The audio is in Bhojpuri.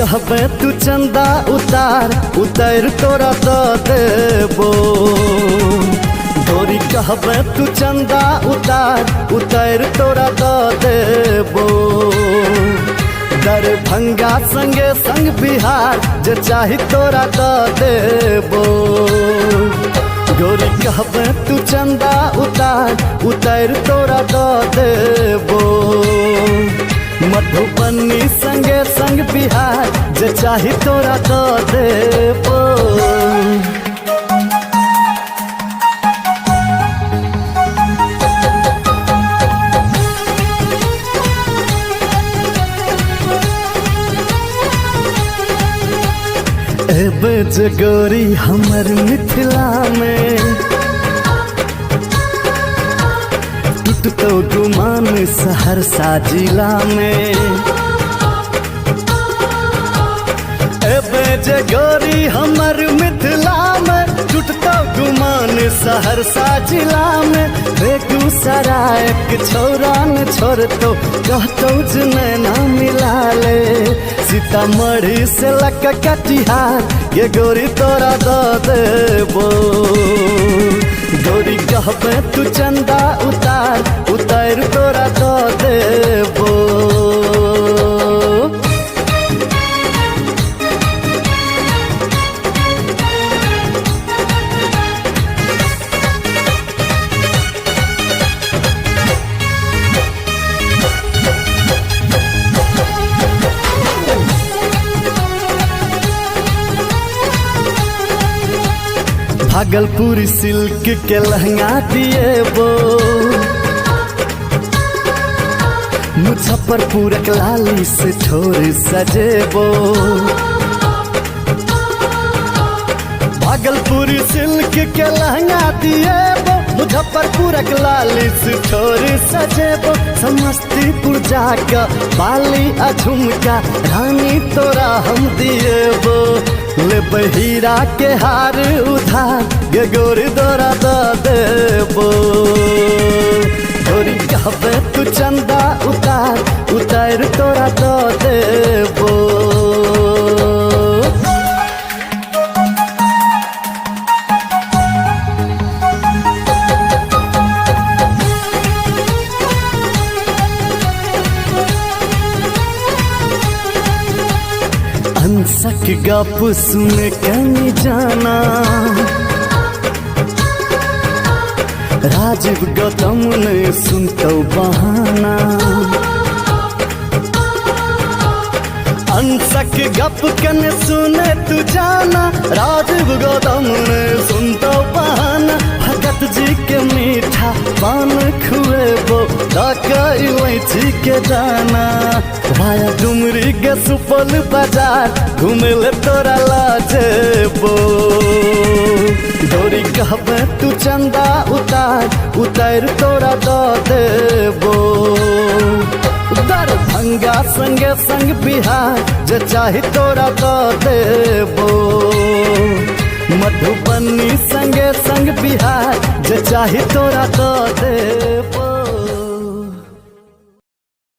कहबे तू चंदा उतार उतार तोरा तो देबो। गोरी कहबे तू चंदा उतार उतार तोरा तो देबो। दरभंगा संगे संग बिहार जे चाही तोरा तो देबो। गोरी कहबे तू चंदा उतार उतार तोरा तो देबो। मधुबनी संगे संग बिहार जे चाही तोरा तो देबो। एबे जे गोरी हमर मिथिला में टूटतो गुमान सहरसा जिला में। एबे जे गोरी हमर मिथिला में टूटतो गुमान सहरसा जिला में। बेगूसराय के छोरा न छोड़तो कहतो जे नैना मिला ले। सीतामढ़ी से लक कटिहार ये गोरी तोरा दो देबो। गोरी कहबे तू चंदा उतार उतार तोरा दो देबो। भागलपुर सिल्क के लहंगा दिएबो। मुजफ्फरपुर के लाली से ठोर सजेबो। भागलपुर सिल्क के लहंगा दिएबो। मुजफ्फरपुर के लाली से ठोर सजेबो। समस्तीपुर जाके बाली आ झुमका रानी तोरा हम दिएबो। ले बहीरा के हार उधार ये गोरी तोरा दो देबो। गोरी कहबे तू चंदा उतार उतार तोरा दो देबो। अंसक गप सुन कहीं जाना राजीव गौतम ने सुनतो बहाना। अंसक गप कन सुने तू जाना राजीव गौतम ने सुनतो बहाना। भगत जी के मीठा पान खुएबो इलायची के दाना। भाया डुमरी के सुपौल बाजार घूमे ले तोरा लाजेबो। गोरी कहबे तू चंदा उतार उतार तोरा दो देबो। दरभंगा संगे संग बिहार जे चाही तोरा दो देबो। मधुबनी संगे संग बिहार जे चाही तोरा दो देबो।